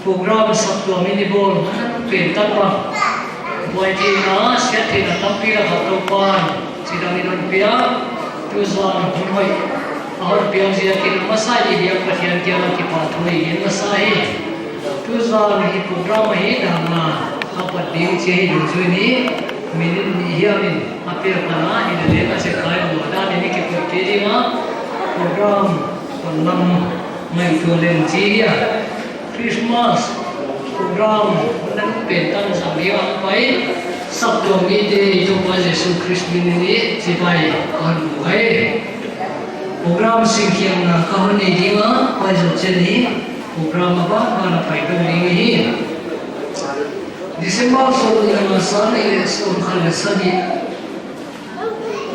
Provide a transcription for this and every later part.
program sabto mini ball pen tanpa boy tina set tina tampira hatopan sidamin pia tuzwan hunoi ahor piang sia kin masai dia pathian tiang ki pathoi in masai tuzwan hi program hi dhamma apat ding che hi juni minin hiamin apir kana in le ka se kai moda ni ki purti ma program nam mai tulen chi ya Christmas program nan pentan sambiya pai sabdo mi de jo pa Jesu Christ ni chi pai kan hai program singkiam na kahani dinga pai jo cheni program ba na pai kan ni December so na san ile so khale sagi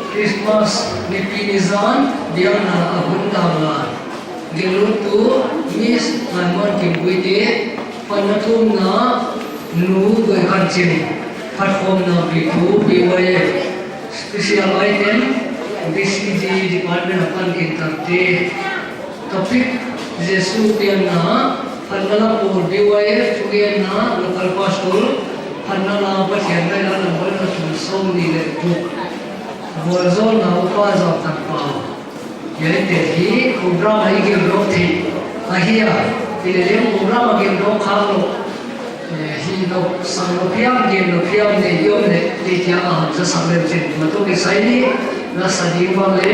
Christmas ni pinizan dia na ahunda la dilutu mis manmon kimbuite panatum na nu goi khanchin platform na bitu biwaye special item BCG department apan intarte topic Jesu piana panala por biwaye tugen na local pastor panala pathian na number na som ni le tu borzol na upa za takpa yete hi program ai ge rothi ahia ile program ge ro khalo hi no sanopiam ge no piam ne yom ne tiya ah za saber chen mato ke sai ni na sadi wa le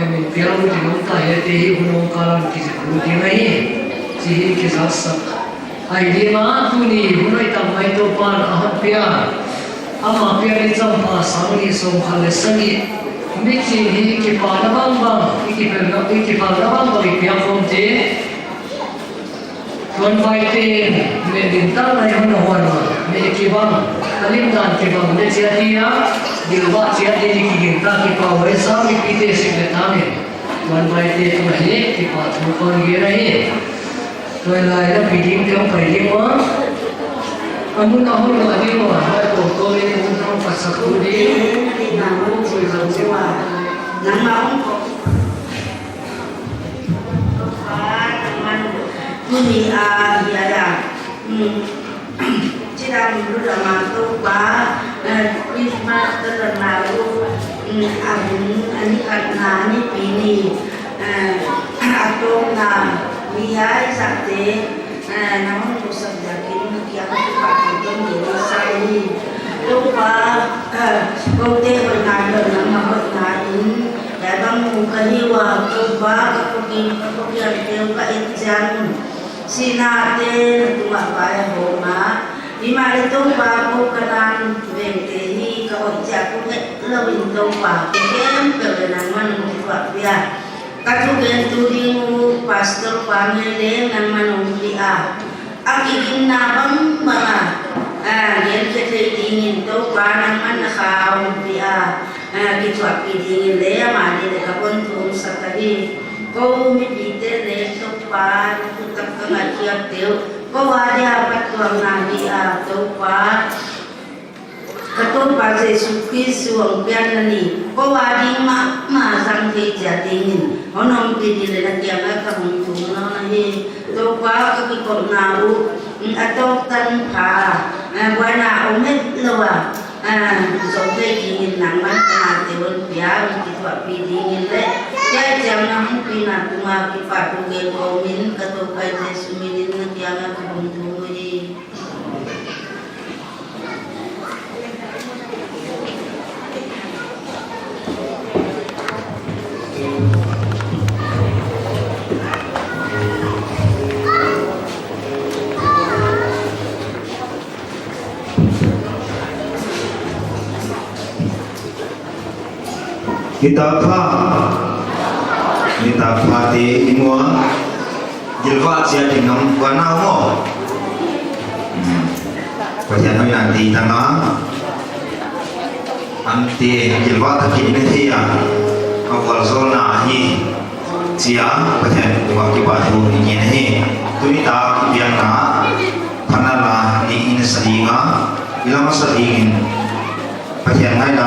emi piam ge no ta yete hi uno kalan ki je ru di nahi ji hi ke sa sab ai di ma tu ni hunai ta mai to pan ah pia ama pia ni cham pa sang ni som khale sangi Mixi hi ki pa labang bang ki perna ki pa labang bang ki apom te kon pai te me din ta lai hon hon me ki bang kalim dan ki bang me chia dia dilwa chia de ki ki ta ki pa we sa mi pi te se ta me kon pai te to he ki pa thu kon ge rahi to lai la pi dim te pai dim wa amun ahun la di wa ha to le un thong pa sa ku di Nam mô Phật Giáo Sư Hòa Nam mô Muni a hiada chỉ đang lúc mà tôi quá Christmas tôi là lúc anh là anh pini tôi là vì ai sắp tới nắm một sắp giả kiến kia các bạn tôi nghĩ sai đi lúc qua công ty hội ngài rồi nằm hội ngài đến để bằng một cái hiệu lúc qua các công ty kêu các exam xin tên tụi bạn phải hồ má đi mà đi tôi qua cô cái đàn về cái gì các hội trả cũng hết lâu in tôi qua cái em từ nằm ăn một vật bia các chú bên tôi đi mua pastor qua ngày lễ nằm ăn một bia akin na bang mga yan kasi tingin to parang manakaw dia kitwa pidingin le amali le kapon tung sa kali ko umipite le to pa tutak ka ngatiap teo ko wali apat tuang nadi to pa katon pa sa Jesu ang pianani ko wali masang kaya tingin onong pidile na kaya kahuntung na nahi to pa kakikot na atau tanpa buana umet lawa sampai ingin nangman penatiwan biar kita pilih le ya jangan mungkin aku mati padu ke komin atau kaji sumilin nantiangan kubuntu ini kita pati imua jilwa sia dinam wana mo pajan noi nanti tanga anti jilwa taki ni thia awal zona hi sia pajan wa ki batu ni ni tuni ta bian na phanala ni in sainga ilama saingin pajan ngai na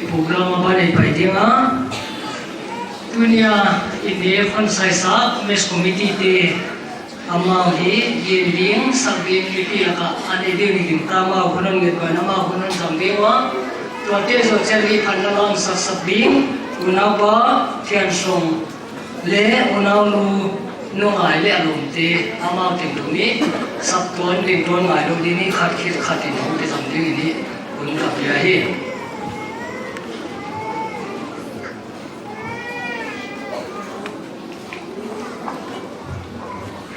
program apa ni paitnya dunia ini kan saya sah mes komiti te amau hi gending sabin kiti aka ane dia ni kama hunan gitu nama hunan sambewa tuate so cari panalang sabing unapa tiansong le unaulu no ai le alum te amau te dumi sabtuan te don ngai do dini khatin ho te samding ini unka pia hi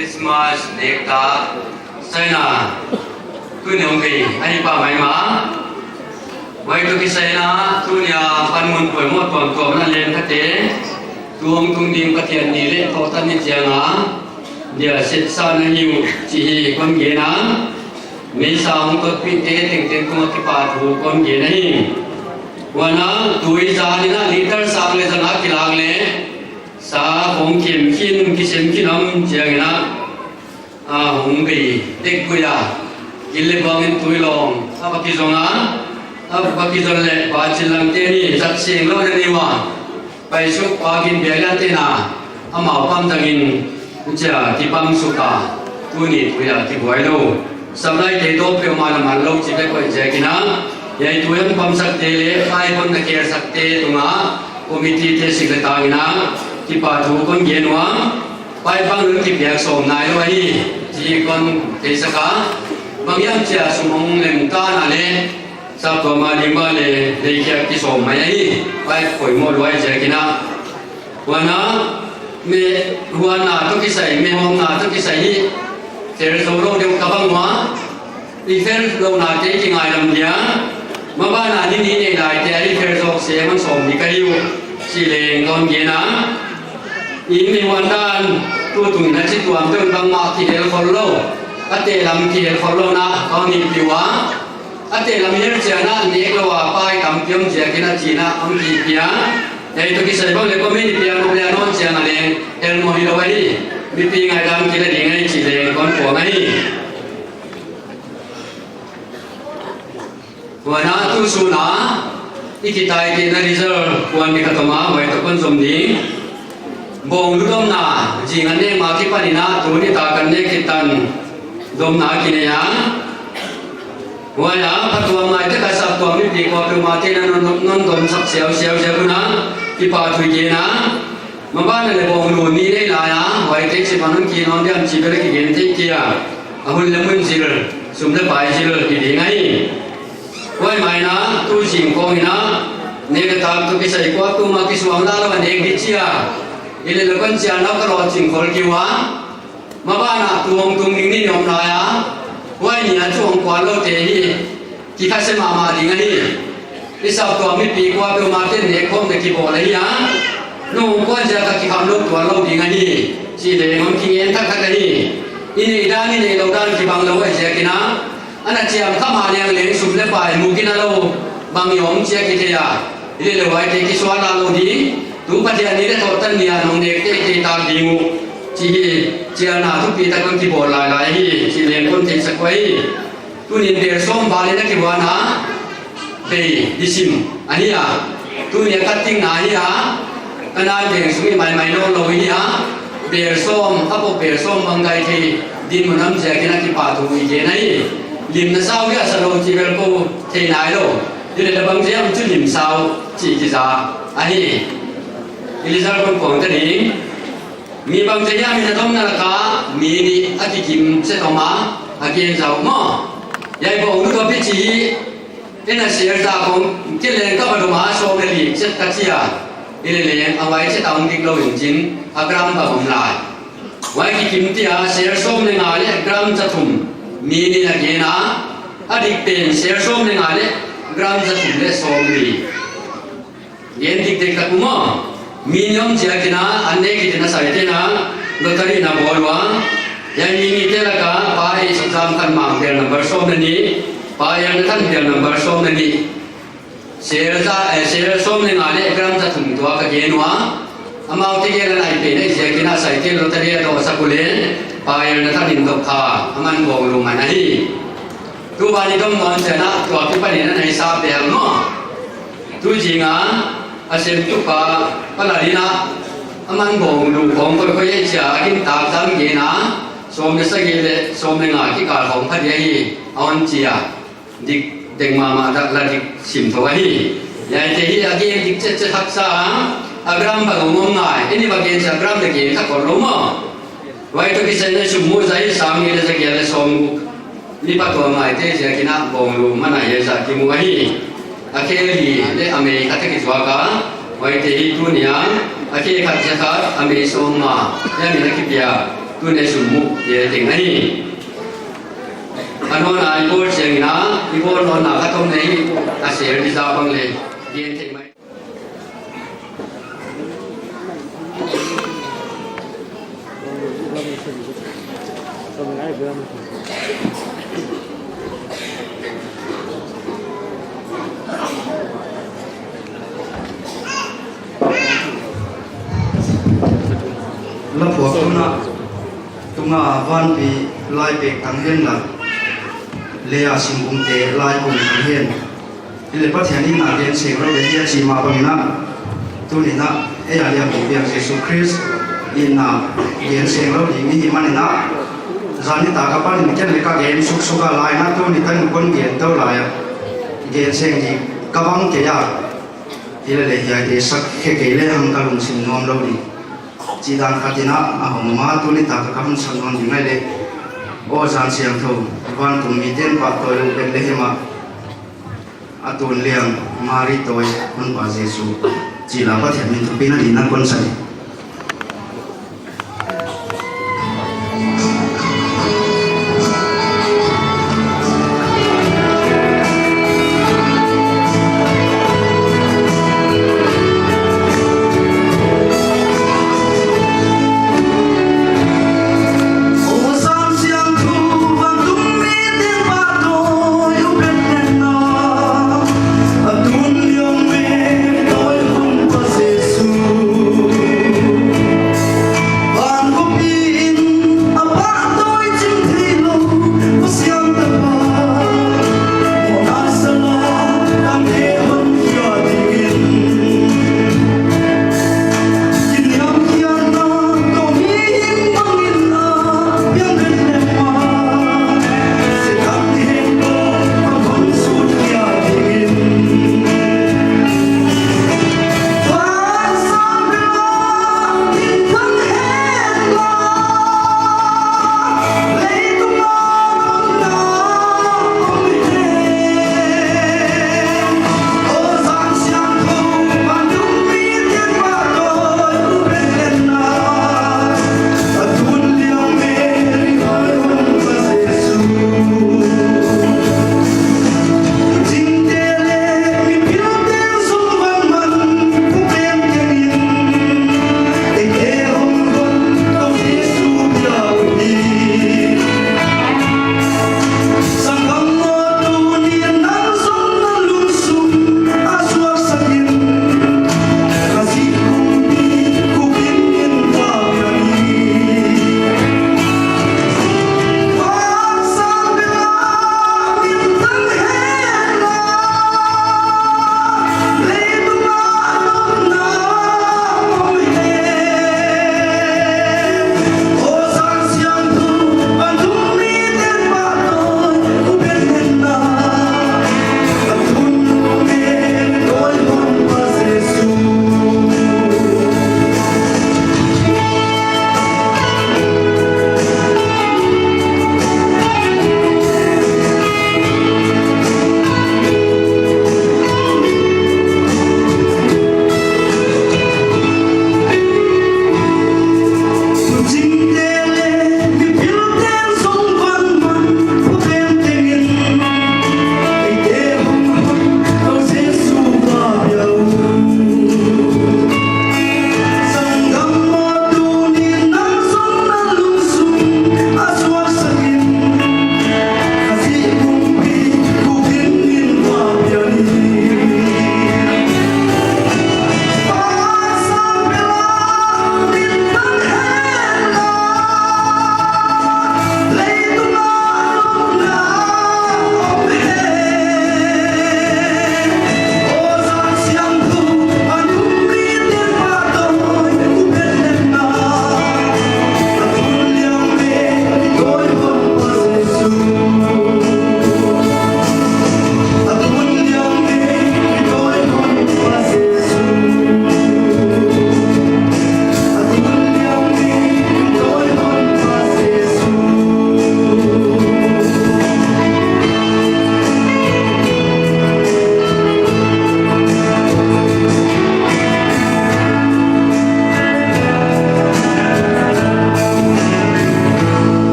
Christmas nekta China tu nyong bi ai pa mai ma wai tu ki China tu nya pan mun poi mo tom na len kha te tuong tung ding pathian ni le tho tan ni chianga dia set sa na hiu chi kon ge na me sa hong ko pi te teng teng ko ki pa thu kon ge na hi wana tui za ni na liter sang le jana ki lang le sa hong kim kin ki sem ki nam chiang na hong bi tek ku ya gile bang in tui long apa ki zonga apa ki zon le ba chilang te ni sat sing lo ni wa pai su pa kin be la te na amao pam tangin cha ki pam su ka tu ni ku ya ki boi lo sam lai te do pe ma na man lo chi be ko je ki na yai tu yang pam sak te le pai kon na ke sak te tu nga committee te secretary na ki pa thu kon ge no pai bang lu ki biak som nai lo hi ji kon te saka bang yang cha sumong lem ta na le sa to ma lim ba le le kya ki som mai hi pai khoi mo loi je ki na wana me ruana to ki sai me hom na to ki sai hi ter so ro de ka bang wa i fer lo na te ki ngai lam dia ma ba na ni ni nei dai te ri fer so se man som ni ka yu si le ngon ge na in mi wan dan tu tu na chi tuam te bang ma ki el khol lo ate lam ki el khol lo na ka ni pi wa ate lam yer cha na ni lo wa pai kam pyom je ki na chi na am ki pia dai to ki sai bang le ko me ni pia no ya non cha na le el mo hi lo wa hi mi pi ngai dam ki la ding ngai chi le kon ko ngai wana tu su na ikitai ki na reserve wan ni katoma wai to kon som ni bong lu dom na ji ngan ne ma ki pani na tu ni ta kan ne ki tan dom na ki ne ya wa ya patwa mai ta ka sap to mi pi ko pe ma te na non dom sak siao siao siao ku na ki pa thu ye na ma ba na le bong lu ni ne la ya wai te chi panon ki non diam chi be ki gen te ki ya a hun le mun jil sum le pai jil ki di ngai wai mai na tu jing ko ni na ne ka ta tu ki sai ko tu ma ki suam na la ne ki chi ya ile lo kan chia na ka ro ching khol ki wa ma ba na tu hong tung ning ni nyom na ya wai ni a chu hong kwa lo te hi ki kha se ma ma ding hi ni sa to mi pi kwa pe ma te ne khom de ki bo le ya no kwa ja ka ki kham lo to lo ding hi chi le ngom ki en thak thak hi ini da ni ne lo dan ki bang lo ai je ki na ana chiam kha ma liang le sum le pai mu ki na lo bang yom che ki te ya ile le wai te ki swa la lo di tu pathian ni le thot tan nia nong de te te ta dingu chi chia na tu pi ta kon ki bol lai lai hi chi len kon te sak wai tu nin der som ba le na ki wa na be disim ania tu ne ka ting na hi ha kana de sui mai mai no lo hi ha ber som apo ber som bang dai thi din mo nam je ki na ki pa tu hi je nai lim na sao ya sa lo chi ber ko te nai lo ile da bang je am chu lim sao chi ki za ai Elizar kon kong tadi mi bang jaya mi na dom na ka mi ni ati kim se to ma again zau mo yai bo lu to pi chi ena share za kong ke le ka ba do ma so le li se ka chi ya ile le awai se ta ong dik lo yin jin agram ba hom lai wai ki kim ti a share som le nga le gram cha thum mi ni na ge na adik pen share som le nga le gram cha thum le som li yen dik de ka mo mi nyom chia kina ane ki tina sai tina lotari na bolwa yang ini te la ka pa e sam kan ma der number so ni pa yang kan der number so ni share so ni ngale gram ta thum to ka genwa amau te ge la nai pe ne chia kina sai te lotari to sakule pa yang kan din to kha aman bong lu ma nai tu ba ni dom mon chana to ki pa ni na nai sa be no tu jinga asem tu ka paladina aman bong lu bong ko ko ye cha akin ta dam ge na som ne sa ge le som ne nga ki ka khong pha ye hi aon chia dik deng ma da la dik sim tho hi ya te hi age dik che che thak sa agram ba ngom ngai ini ba gen sa gram de ge ta ko lo ma wai to ki sen ne su mu zai sam ni le sa ge le som ni pa to ngai te je ki na bong lu ma na ye sa ki mu hi ake li le ame ka te ki zwa ka wai te hi tu nia ake khat cha kha ame so ma ya mi na ki pia tu ne su mu ye ting ai anon ai ko cheng na i bo no na ka tom nei a se ri za bang le ye te mai la phua tunga van pi lai pek tang hen la le a sim bung te lai bung tang hen ile pa thian in na gen se ro de ya chi ma bang na tu ni na e ya liam bi Jesus Christ in na gen se ro di mi man na zani ta ka pa ni ken le ka gen suk suka lai na tu ni tan kon gen to lai gen se ni ka bang ke ya ile le ya de sak ke ke le ham ka lung sim nom lo di chỉ đang khát na à hồng má tu ni ta ka kam san non dingai le o jan siam tho van tum mi ten pa to lu ben le hema atun liang mari toy kon pa jesu chỉ là có thể mình thu pin đi na kon sai Jesus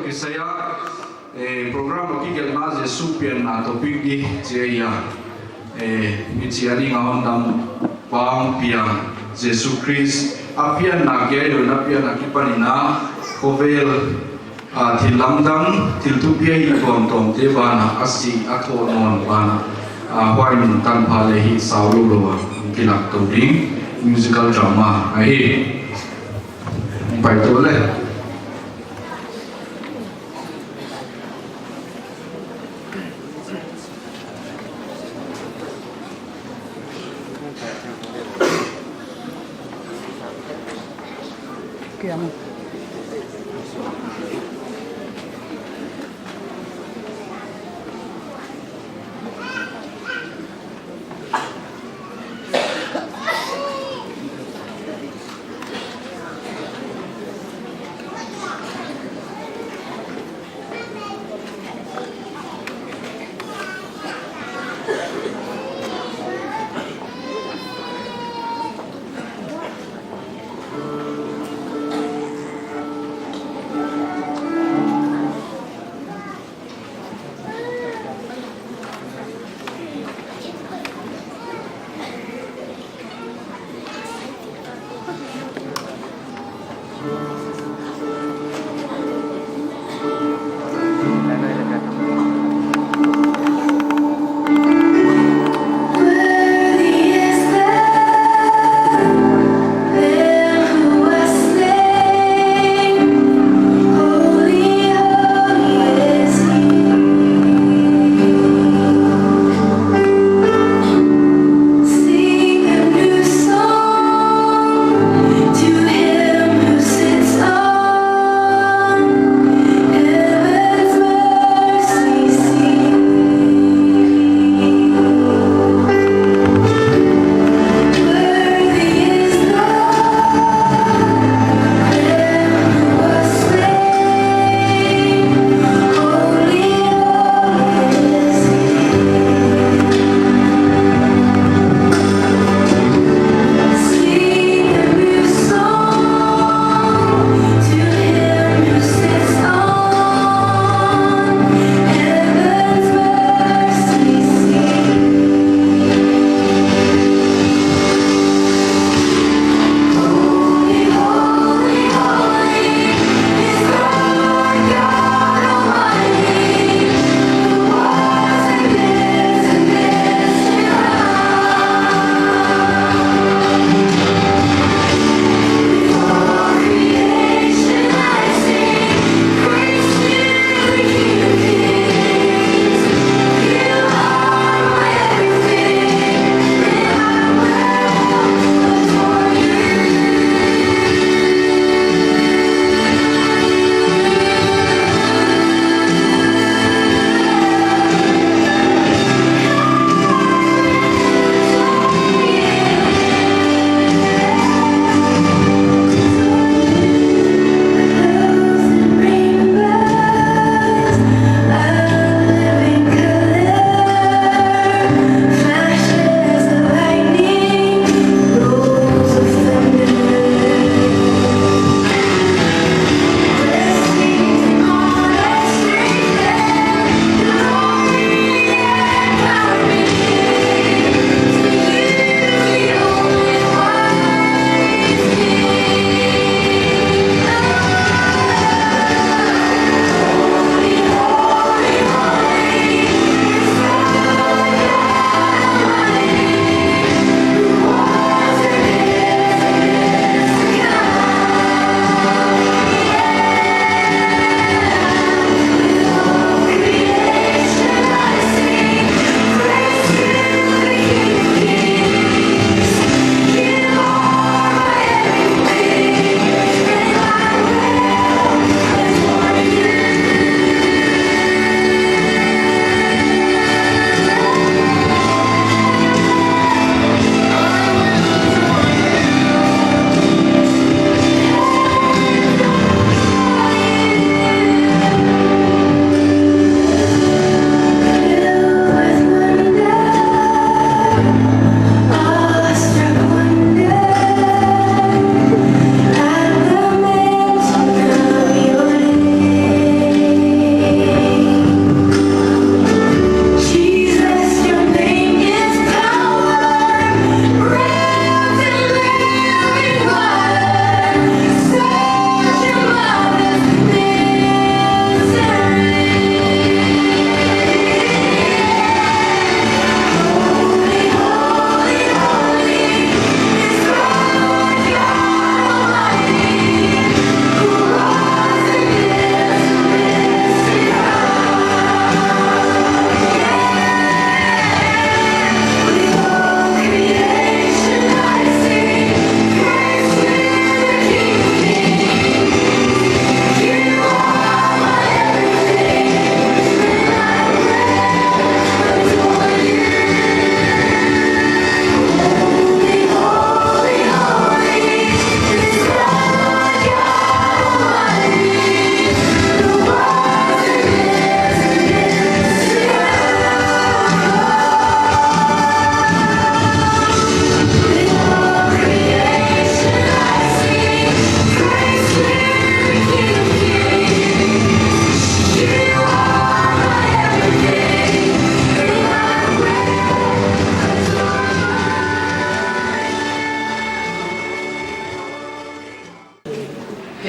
kisaya program ki gel na Jesu pian na topic di je ya mi chiani nga hondam pang pian Jesu Christ apian na ge do na pian na kipanina kovel thilamdang thiltupia hi bom tom te bana asi akho non bana hwain tan phale hi saulu lo kilak to ding musical drama ai bài tố lên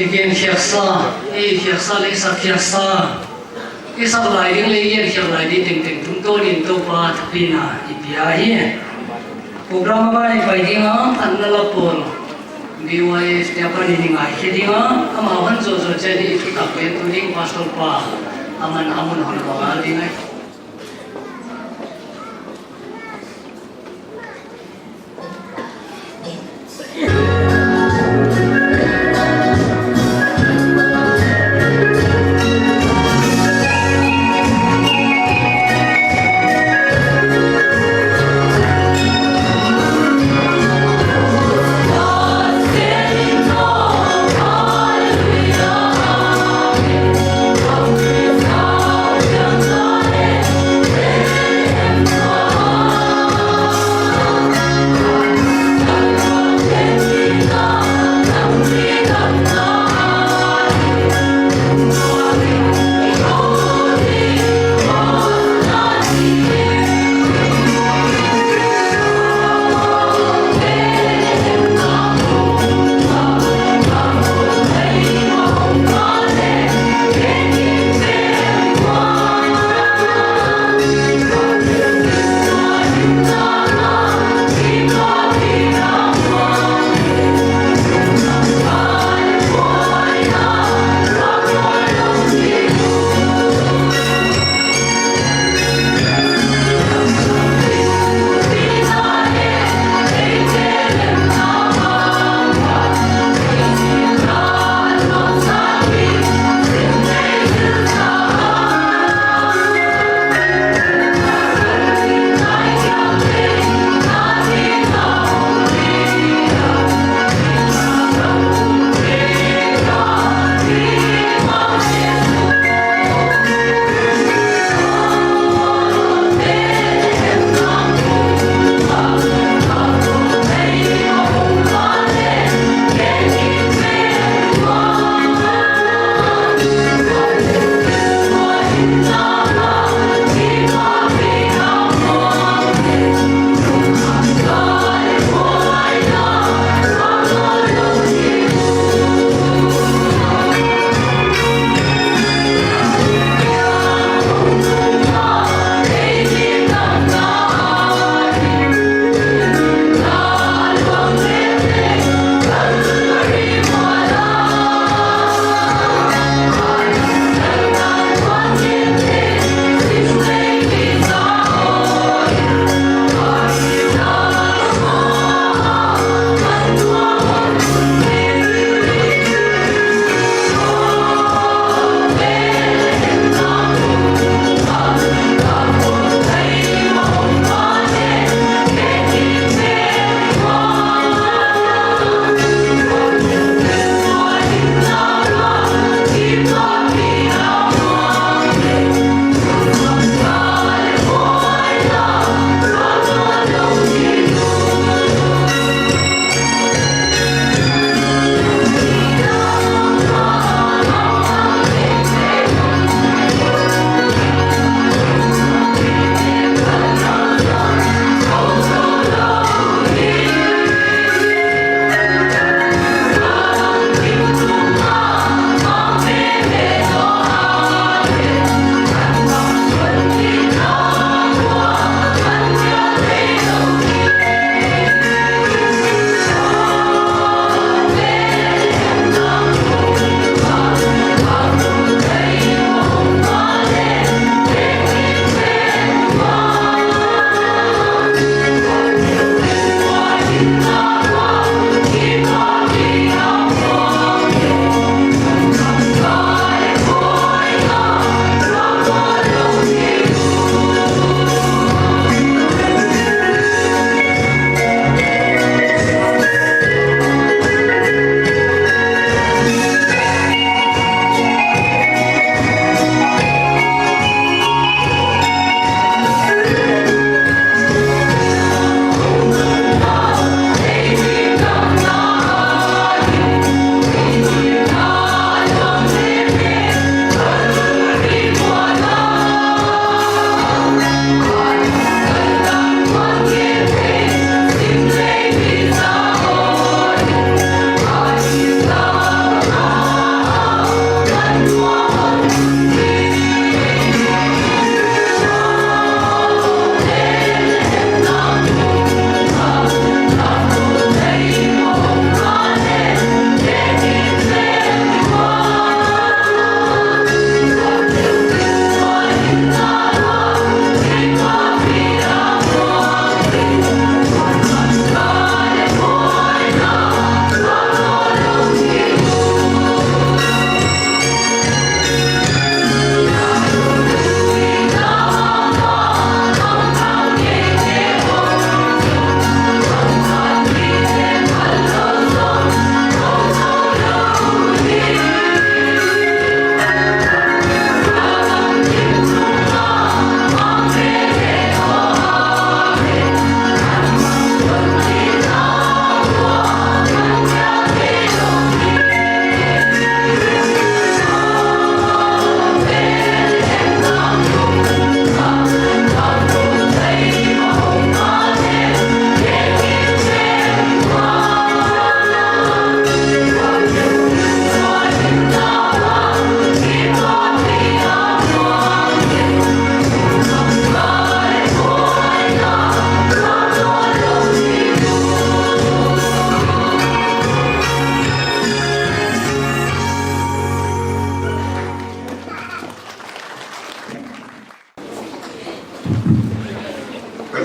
kian khiaksa khiaksa le sa khiaksa ke sa lai ding le yen khiak lai di ting ting tum to nin to pa thapina ipia hi program ba ni pai ding a an na la pon DYS Japan ini ngai khedinga ama han zo zo che di tu ta pe tu ding pastor pa aman amun hon ba ding ai Hallelujah,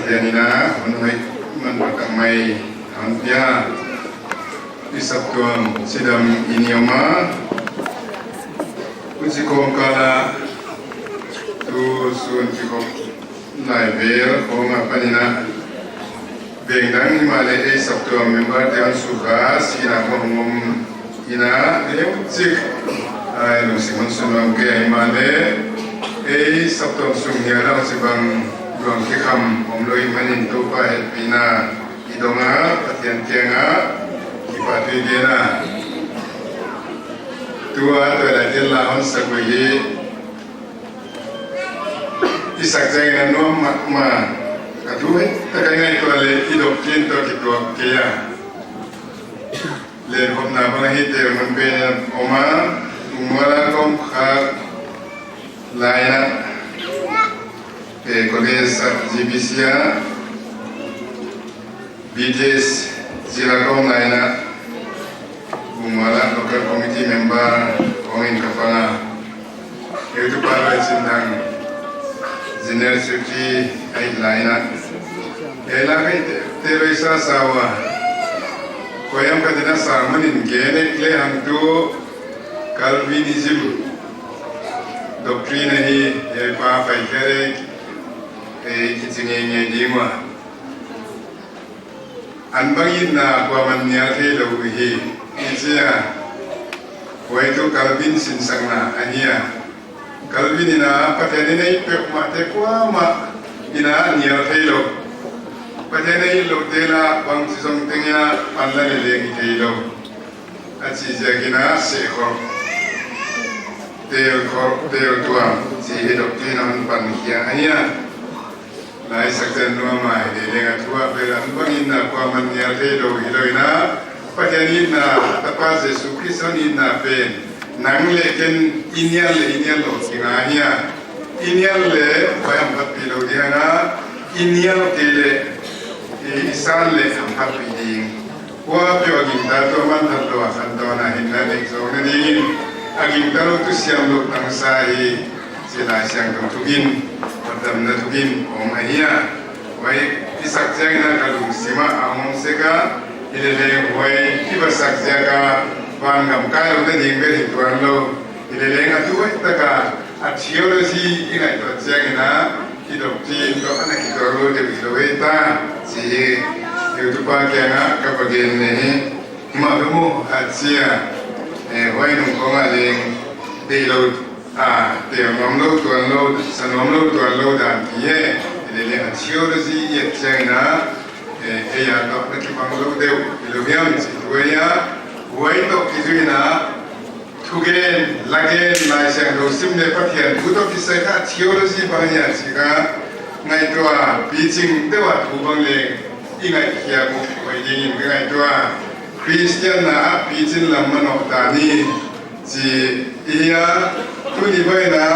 Patianina Manpakamai Ampia Isaptuam Sidam Inioma Usikom Kala Tu Sun Sikom Naivel Konga Panina Bengdang Himale Isaptuam Member Dewan Suka Sina Komum Ina Dew Sik Ai Lusiman Sunwam Ke Himale Isaptuam Sunghiara Sibang Ruang Kikam Omloi Manin Tupa Helpina Idonga Patian Kenga Kipatui Gena Tua Tuala Tila On Sakwehi Isak Jangan Nuam Makma Katuhe Takangai Tuale Idok Kinto Kituak Kaya Len Hopna Bangahite Manpena Oma Umwala Kom Khak Laina College GBCA BTS Zilakong Laina Bumala Local Committee Member Ongin Kapanga Itu para Sintang General Secretary Ait Laina Elakai Teresa Sawa Koyam Kadina Sarmanin Genek Le Hangtu Calvinism Doctrine Hi Pa Paikere Kitingenge Dingwa Anbangin na Kwaman Nyate Lauhi Itia Waitu Calvin Sinsang na Ania Calvin ina Patenina Ipek Mate Kwama Ina Nyate Lau Patena Ilo Tela Bang Sisong Tengya Panlani Lengi Telo Aci Jagina Sekor Teo Tuam Si Doctrine Pankia Ania Lai sakjan nuwa mai de lenga tua pela bangin na kwaman nya te do hiloina patani na tapa Yesu Kristo ni na pen nang le ken inyal lo kingania inyal le bayam pat pilo dia na inyal tele isal le ampat piding wa pyo aging dato man tatlo asanto na hinna de so na dingin aging taro tu siam lo tang sai sila siyang tugin Padam na tugin Om Ahia Wai isak siya na kalung sima Among seka Ileleng wai ibasak siya ka Panggam kayo na dingber hituan lo Ileleng atuwa itaka At theology ina ito siya na Idoktin to anak ito lo Debiloweta Si Yutupa kaya nga kapagin Magamu at siya Wai nung kongaling Deilod Teo nomlo tuan lo sanomlo tuan lo dan kiye ilele theology yet china ya to nakipang lo deu ilumiam situaya wai to kizuina tugen lagen lai sang lo simle pathian buto kisaka theology banya sika ngai toa Beijing dewa tubang le ingai kia ko wai dingin ngai toa Christian na Beijing lamano tani si iya Tuni boy na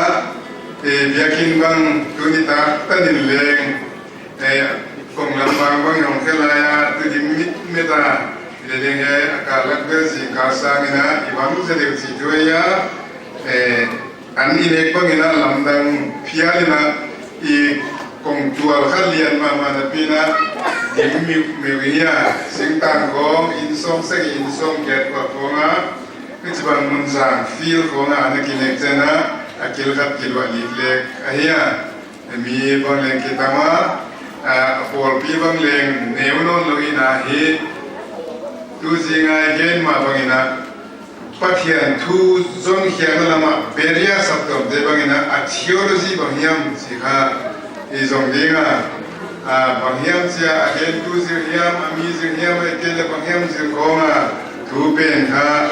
biakin bang tuni tak tanin leng kong lambang bang yang kelaya tuni mit meta leng akalak bersi kasang ina ibang sedek si juaya an ini bang ina lamdang pialina I kong jual kalian mama na pina di miwiya singtang kong insong segi insong get paponga Kecibang munsang feel ko nga anak kinek jana akil kat kilwa litlek ahia mi bang leng kitama apol pi bang leng neunon lo ina hi tu singa gen ma bang ina pathian tu zon hiang lama beria saptom de bang ina theology bang yam sikha izong dinga bang yam sia agen tu sir yam ami sir yam ekele bang yam sir ko nga tu ben ha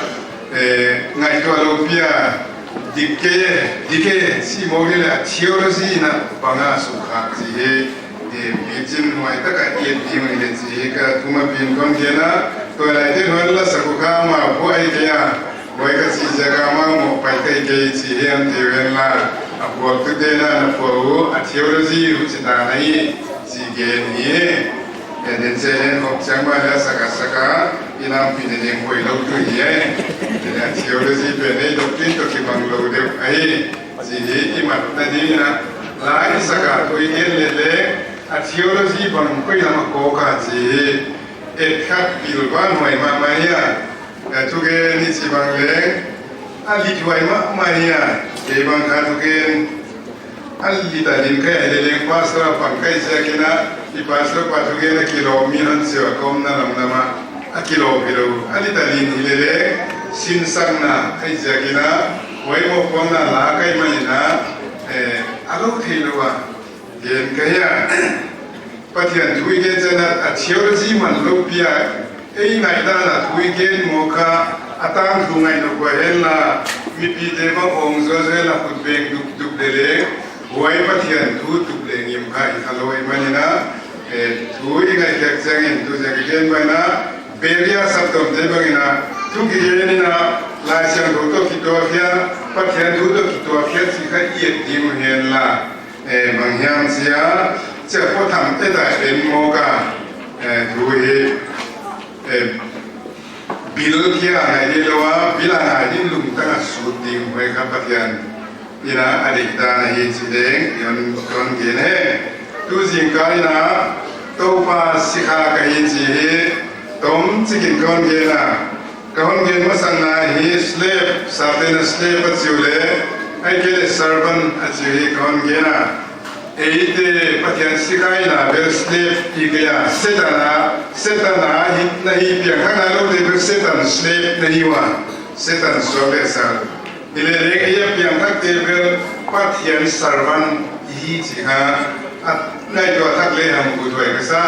ngai to alopia dike si mogela theology na banga sukha ji bijin mai taka ye dimi le ji ka tuma bin kon gena to la de wala sakuka ma ko ai ya boy ka si jaga ma mo pai kai ke ji he an de wala apol tu de na po a theology ru chi ta nai ji ge ni den se hok chang ma la saka inam pin de ko lo tu ye dan theology pe ne doctrine to ki bang lo de ai ji hi imat na di na lai saka to i le le a theology bang koi lama ko ka ji et khat bil ban hoi ma ma ya tu ge ni chi bang le ali juai ma ya ke bang kha tu ge ali ta din kai ale le pastor bang kai sia kina di pastor pa tu ge na kilo mi han sia kom na lam na ma a kilo biro ali ta din ile le sin sang na kai sia kina hoi mo kon na la kai ma na alo thelo wa gen kaya pathian thui gen jana a theology man lo pia ei ngai da na thui gen mo kha atang thu ngai no ko hen la mi pi te ma ong zo zo la put beng duk de le hoi pathian thu tuk le ngim kha I khaloi manina thui ngai kek jangin tu jang gen ba na beria sab tom de bangina tu gi gen na la chang ro to ki to khia pathian thu to ki to khia chi kha yet dim hen la bang hiam sia che po tham te da en mo ka thu he bil kia ngai ni lowa bila ngai ni lung ta su ding hoi ka pathian ina adik ta na hi chi deng yon kon ge ne tu jing ka ina to pa sikha ka hi chi he tom chi kin kon ge na kahon ge ma sang na hi slave sa te na slave pa chi le ai ke le servant a chi hi kon ge na eite pathian sikai na ber slave I ge ya setana hi na hi pia kha na lo de ber setan slave na hi wa setan so be sa ile le ke ya pia kha te ber pathian servant hi chi ha at nai to thak le ham ku thoi ka sa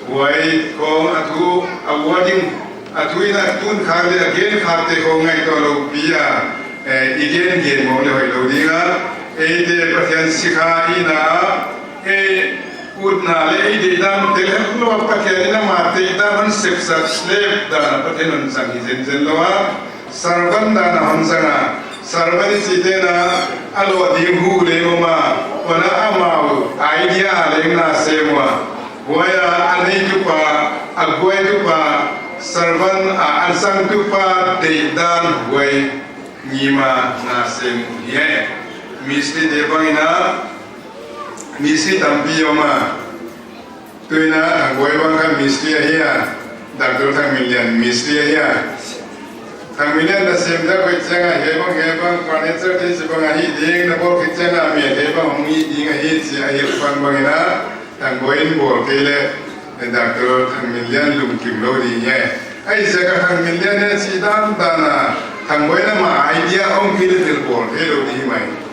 wai ko athu awarding athu ina tun kha le again kha te ko ngai to lo pia igen gen mo le hoi lo dinga eite pathian sikha ina udna le eite dam te le lo pathian ina ma te dam an sep sa slave da pathian on sang hi zen lo sarvan da na hon sanga sarvani chi te na alo di hu le ma wana amau idea le na se mo goya anei tu pa agoi tu pa sarvan an sang tu pa de dan wai nima na sem ye misli de bangina misli tampi oma tuina agoi bang kan misli ya doctor thang million misli ya thang million da sem da koi changa he bang furniture de se bang hi ding na bol ki changa me he bang mi ding hi chi ai bang bangina thang goin bol ke le doctor thang million lum kim lo di ye ai se ka thang million ne chi dan dana thang goin na ma idea ong ki le del bol he lo di mai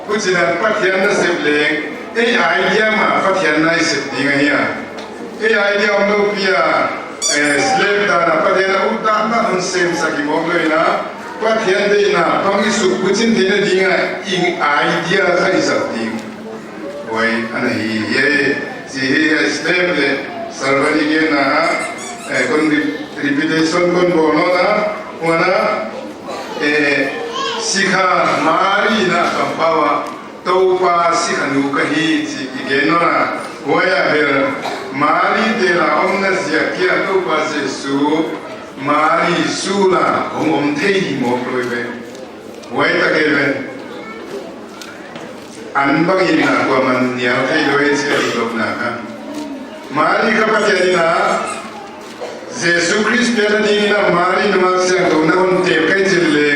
Pujinan pathian na sibling idea ma pathian na sibling ya idea om lo pia slave da na pathian na uta na on sem sakimo lo ina pathian de na pangi su pujin de na dinga in idea sa isabding wai ana hi ye si slave le sarvani ge na kon repetition kon bono na wana sikha mari na kampawa topa sikha nu kahi chi igeno na goya her mari de la omna sia kia topa se su mari sula om thei mo proibe wai ta kebe an bagi na ko man nia thei loi chi lop na ka mari ka pa ti na Jesus Christ pela ni na mari na ma sia to na on te kai chi le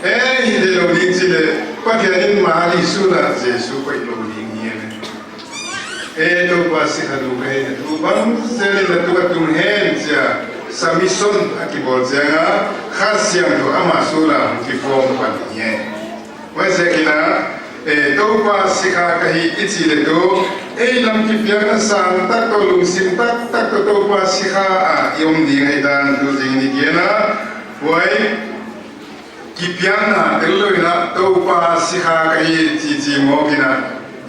hide lo ding chile pathian mali suna jesu ko lo ding ye to pasi halu kai tu bang sele na tu tum hen cha samison akibol janga khasiam to amasula ki form pan ye wa se kina to pasi kha kai ichile to lam ki piana san tak to lung sim tak to pasi kha yom ding ai dan tu ding ni kena wai kipiana eloina topa sikha kai chi mo kina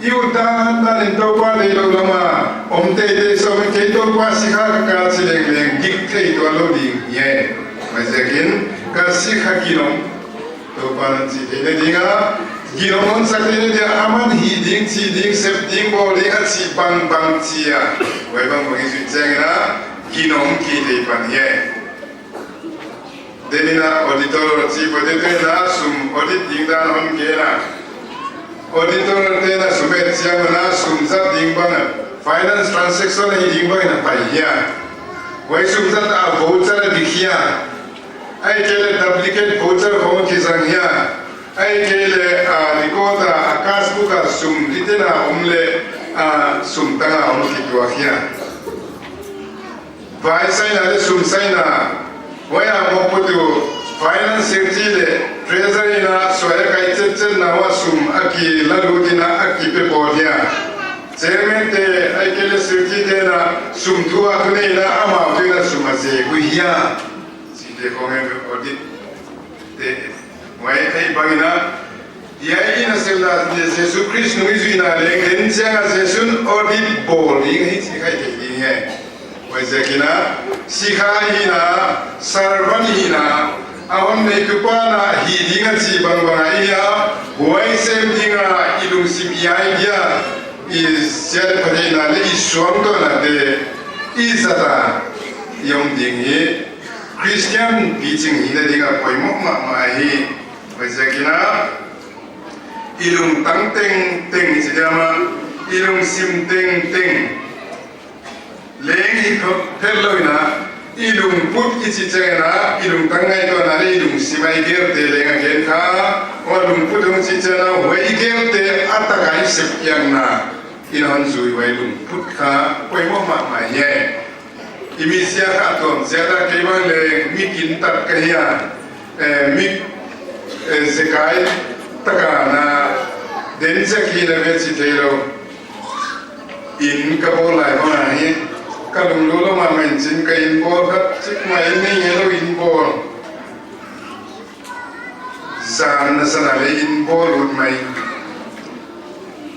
iuta dan topa le lo lama omte de so ke topa sikha ka chileng leng dik thei to lo ding ye majakin ka sikha kinom topa nan chi de dinga ginomon sakle de aman hi ding chi ding sep ding bo le a chi bang chia wai bang mo gi chengna ginom ki de pan ye denina auditor si potete na sum audit dingdan hon kena auditor te na sumet siang na sum zat ding bang finance transaction hi ding bang na pai hiya wai sum ta ta voucher di hiya ai kele duplicate voucher ko ki sang hiya ai kele record akas buka sum litena omle sum tanga om ki tua hiya vai sai na le sum sai na wai a mo putu finance secretary le treasury na soya kai chen na wa sum aki laludina aki pe podia chairman te ai kele secretary na sum thua thune na ama te na sum ase ku hiya si te ko me audit te wai ai bagina ya ina sela Jesus Christ no izina le gen changa Jesus audit board hi si kai te ni hai wai zakina sikha ina sarvani ina awam ne kupana hi dinga chi bang bang ia huai sem dinga ilung sim ia dia is ser padina le iswang to na de isata yong dingi Christian teaching ina dinga koi mok ma hi wajakina ilung tang teng teng sidama ilung sim teng teng leng hi phelloina ilung put isi chena ilung tangai to na ilung simai ger te lenga gen kha walung put hong si chena wei ger te atakai sepyang na inon zui wei lung put kha koi mo ma ye imisia kha tom zeta ke bang le mikin tat ka ya mik zekai taka na den chaki na ve chi thero in ka bolai ma hi kalung lolo ma men chin ka in bol ka chik ma in ni yelo in bol zan na sana le in bol ut mai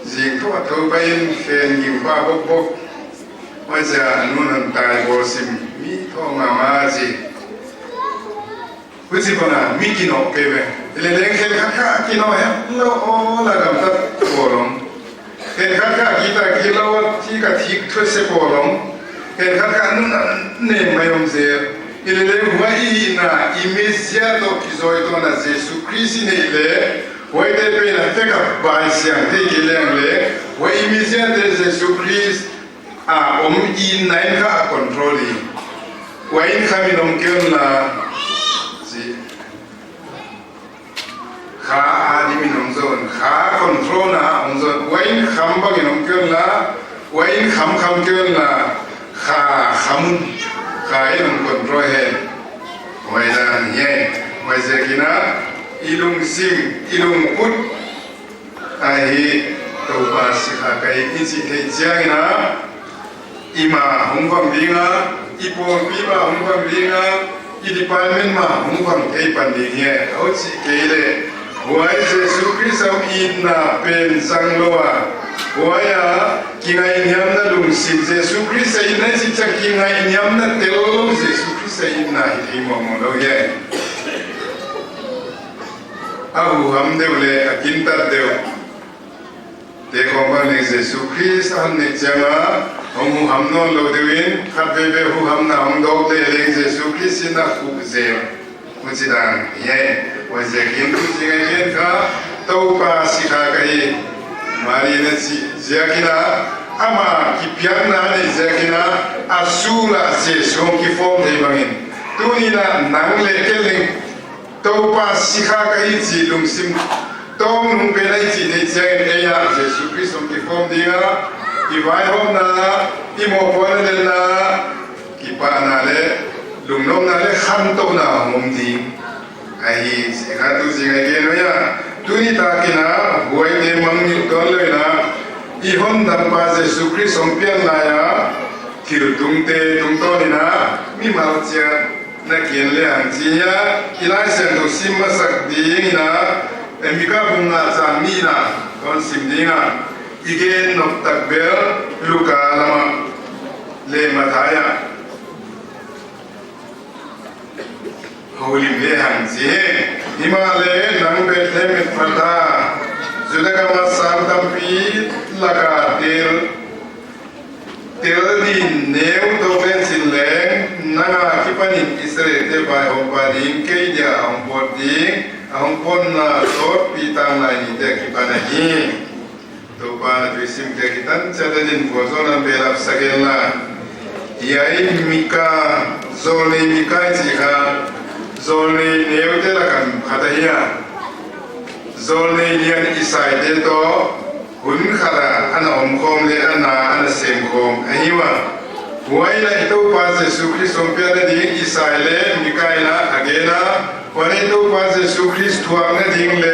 jing to to ba in fen yu ba bok bok ma ja nu nan tai bol sim mi to ma ma ji ku ji bana mi kino ke be le le khe ka kino ya lo o la gam ta bolong khe ka kita kilo ti ka thik thwe se bolong ken kaka nuna ne mayom ze ilele wai na imisia to kizoi to na Jesus Christ ne le wai de pe na feka bai siang te keleng le wai imisia de Jesus Christ om in na ka controli wai in kami nom ken na si kha adi mi nom zon kha control na om zon wai in kham ba nom ken la wai in kham ken la kha khamun kha ilung control he wai dan ye wai zekina ilung sim ilung put ai to ba sikha kai ichi te chiangina ima hongwang dinga ipo piba hongwang dinga i department ma hongwang te pan ding ye au chi ke le wai Jesus Christ au in na pen sangloa waya kingai nyam na lung sim Jesus Christ ai na si cha kingai nyam na telo Jesus Christ ai na hi mo mo lo ye abu ham de le akinta de te ko ba ne Jesus Christ an ne chama hom ham no lo de win khat be be hu ham na hom dog de le Jesus Christ na khu ze mu chi dan ye wa ze kin tu ji ngai ken ka to pa si kha kai mari na si zekina ama ki pianna ne zekina asula se son ki form de bangin tuni na nang le keleng to pa sikha ka hi ji lung sim tong nung pe lai ji ne chen e ya Jesus Christ on ki form dia ki vai hom na i mo pon le na ki pa na le lung nom na le kham to na mom di ai sikha tu ji ngai ke no ya tuni ta kina huai de mang ni ton le na i hon dam pa Jesus Christ on pian na ya thil tung te tung to ni na mi mal chia na kien le ang chia i lai sen to sim ma sak ding na emika bung na chan mi na kon sim ding na igen nok tak bel luka lama le mathaya holy le hang chi himale nang be the mit phata judaga ma sam tam pi laga tel di neu to ben sin le nanga kipanin Israel te bai hom pading ke dia hom poding hom pon na sot pi tang lai ni te kipana hi ตัวปาด้วยสิ่งเดียกิตันจะได้ยินหัวโซนันเบลับสักเกล่ายายมิกาโซลีมิกาจิกาโซลีเนียวเตละกันขัดเฮียโซลีเลียนอิสัยเตโตหุ่นขดาอันอมคมเลอันนาอันเสียงคมไอ้ฮิวะไว้ละอิโตปาเจสุคริสต์เปียร์ดิ้งอิสัยเลมิกาละอเกนะวันนี้ตัวปาเจสุคริสต์ทัวร์ดิ้งเล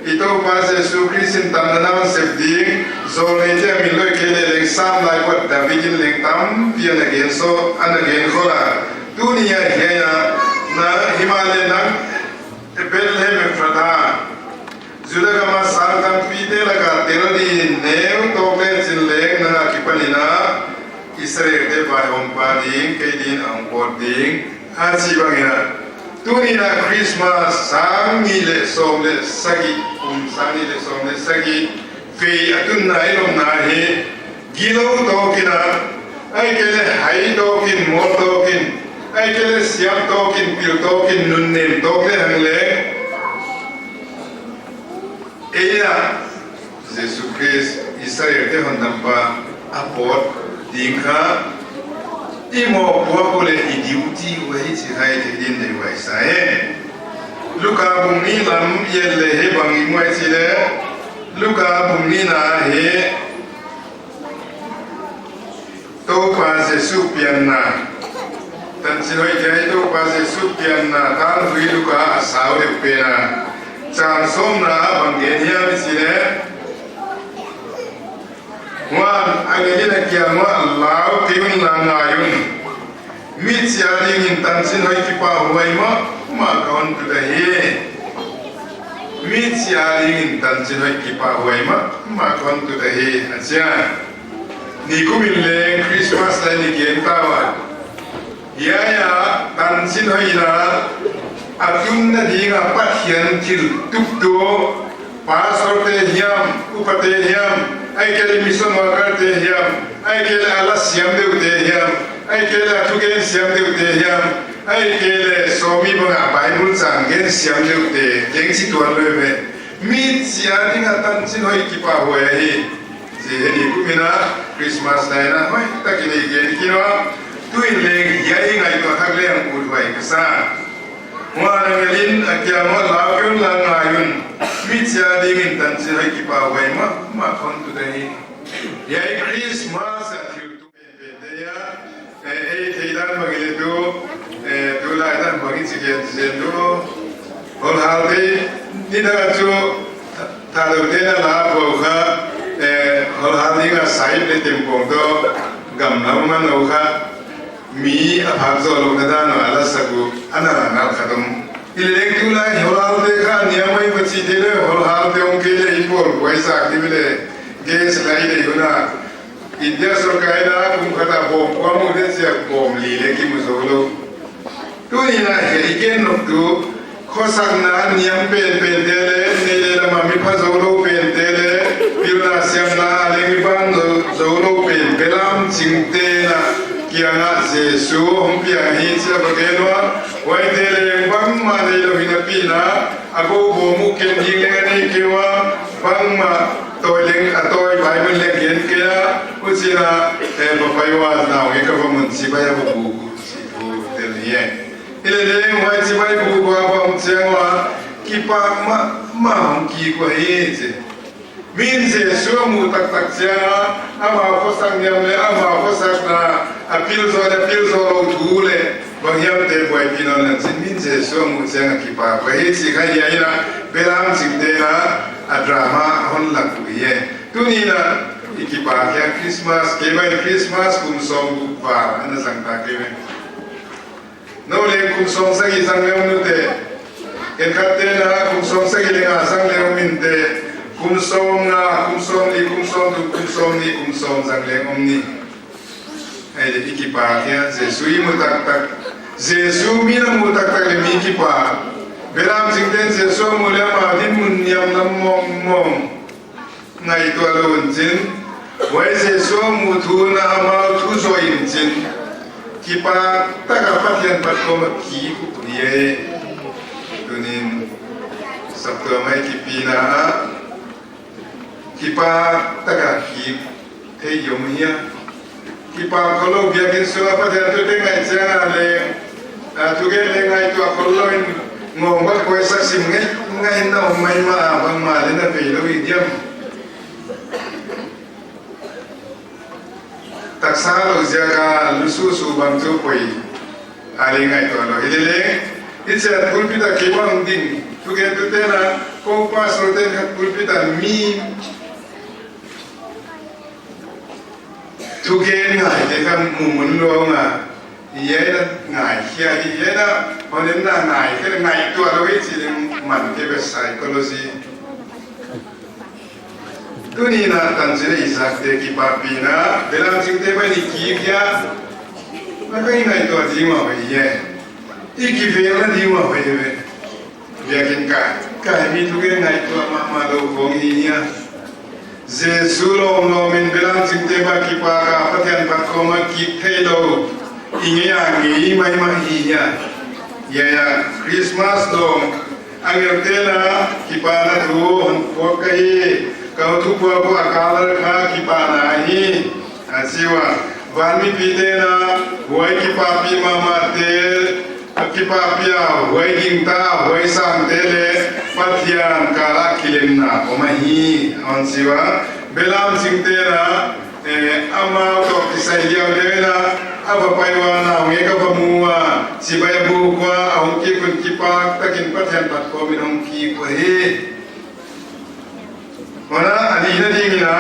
อิโตปาเจสุคริสต์ตันนามเสพดิ้งโซลีเจมิลอยเคเลเล็กสามไลค์วัดดาวิจินเล็กตั้มเปียนเกนโซอันเกนโคลาตัวนี้เฮียนะฮิมาเลนักเบลเลมฟราดาจุดกามาสังกัดปีเตลกาเตลดีเนวโตเกนสินเล็กนะคิปนินาอิสราเอลเดบายองปาดิงเคดินอังปอดดิงอาชีบังนะตัวนี้นะคริสต์มาสสังนิเลสอมเลสกิสังนิเลสอมเลสกิเฟียตุนนายลงนาฮีกิโลโตกินะไอเกลไฮโตกินมอโตกินไอเกลเสียมโตกินปิลโตกินนุนเนมโตเกลหังเลเอียเยซูคริสต์อิสราเอลเทหันดัมปาอปอดดิงค่ะอีโมบัวโคเลอีดิวตีไว้ที่ให้ที่ดินในไว้ใส่ลูกอาบุงนี้ลำเยลเลเฮบังอีมวยสิเลลูกอาบุงนี้นาเฮโตปาเจสุเปียนนาตันสิโนยใจโตปาเจสุเปียนนาตานหุยลูกอาสาวเอเปียนาจางสมนาบังเกียมิสิเลว่าอันนี้นักเกี่ยวว่าลาวที่มันลางายุนมิจฉาดิ่งตันสินให้ที่ป่าหวยมาก่อนตัวเฮมิจฉาดิ่งตันสินให้ที่ป่าหวยมาก่อนตัวเฮอาจารย์นี่ก็มีเรื่องคริสต์มาสในนี้เกี่ยวกับว่าเฮียตันสินให้นะอาจุนนั่นเองปัจจัยที่ทุกตัวภาษาเทียมอุปเทียมไอ้เกลมิสโนวาร์เทียมไอ้เกลอาลาเซียมเดวเทียมไอ้เกลอาทุเกนเซียมเดวเทียมไอ้เกลสามีบังอาไบมุลสังเกนเซียมเดวเทียเก่งสิตัวเลยเว้ยมิดเสียดิ้งตันสินให้กี่ป่าหัวเฮเจนี่กูมีนะคริสต์มาสไนนะเฮ้ยตะกี้นี่เกณฑ์คิดว่าตัวเองยังไงตัวทักเลี้ยงอุดไว้ก็ซะว่านังลินอาจารย์ว่าลาวยุนลางายุนมิจฉาดิ่งตันสิให้กี่ป่าไว้มาคนตัวเองยายคริสต์มาสที่ตัวเป็นเดียที่ด้านบางทีดูลายด้านบางทีเกี่ยวกับดูฮอลฮาร์ดีนี่ถ้าจูถ้าเราเดินลาบอกว่าฮอลฮาร์ดีก็ใส่เป็นเต็มปงตัวกำลังมันเอาค่ะมีอาภาพโซลูกนั่นน่ะละสักอันนั้นนั่นขัดมอิเล็กทูไลฮอลฮาร์ดีค่ะเนี่ยไม่ปัจจิตเลยฮอลฮาร์ดีองค์เลี้ยอีพอร์ไว้สักที่เวลาเกสไลด์อยู่นะอินเดียสุรกายนะคุมขัดบอมความมุ่งเดียร์บอมลีเล็กที่มุสลิมตัวนี้นะเฮลิเกนนกตัวข้อสักนั้นยังเป็นเดลนี่เดลมามีพระโซโลเป็นเดลพิลนาเซียมนาเลมิบันโซโลเป็นเบลามจิงเตนะเกี่ยงเจสูฮุมเปียฮิเซบเกนวะไว้เดลบังมาเดลวินาปีนะอากูโบมุเกนยิงเลนี่เกี่ยวบังมาตัวเล็กตัวใบมันเล็กเห็นเกี่ยอุศินะบไปว่าหนาวเอกบมันสิบายบุบุสิบุเดลีเออิเลเดงไว้สิบายบุบุว่าบางเสียงว่ากิปะมาหงกีกว่าเอเจมินเจสัวมูตักเสียงอามาโคสังยามเลอามาโคสักนะอพิลโซเราดูเลยบางยามเตะบอยพี่น้องนั่นสิมินเจสัวมูเสียงกิปะว่าเอสิใครยัยนะเบลามสิงเตนะอัดรามาฮอนหลักตัวเองตัวนี้นะอีกป่าแค่คริสต์มาสเก็บไว้คริสต์มาสคุมส่งบุกป่าอันนั้นสังตาเก็บไว้โน่เลยคุมส่งสักอีสังเลวนุเตะเห็นขัดเตนะคุมส่งสักอีเลงอาสังเลวมินเตะคุมส่งนะคุมส่งนี่คุมส่งดูคุมส่งนี่คุมส่งสังเลวนี่ไอ้อีกป่าแค่เจสุยมุตักเจสุมีน้ำมุตักเลยมีอีกป่าเวลาสิ่งเด่นเสียส่วนมูลมาที่มุนยำน้ำมองในตัวเราจริงไว้เสียส่วนมูทูน่ามาทุจอยจริงที่ปาตะกับพัดยันพัดโคมขี้กุบเย่ตัวนี้สับตัวไม่กี่ปีนะค kipa taka ki thế yom hiya kipa kalau biakin suara pada tu dengan jangan le tu kan le ngai tu kalau ngomong kat kau saksi ngai na umai ma bang ma le na pelo idiam tak salah jaga lususu bang tu koi ale ngai tu lo ile icha pulpita kewang ding tu kan tu tena kau pas roten kat pulpita mi tu kan ngai te kan mumun lo nga ye na ngai kia ye na honen na ngai ke ngai tu alo ichi man ke be psychology tu ni na tanjire isak te ki papi na belang sing te ba ni ki kia na kai ngai tu di ma ba ye iki ve na di ma ba ye biakin ka mi tu ke ngai tu ma do kong ni ya Jesu lo min belang sing te ba ki pa ka patian pat ko ma ki thei lo inge ya ngi mai ma hi ya ya Christmas lo angel te na ki pa na tu hon ko kai ka tu ko ko akala kha ki pa na hi asiwa van mi pi te na hoi ki pa pi ma ma te ki pa pia hoi ging ta hoi sam te le patian kala kilen na o ma hi on siwa belam sing te na ama to kisai dia de na apa paiwa na nge ka pamua si baya bu kwa au ki kun ki pa takin pathian pat ko min hong ki ko he mana ani na ding na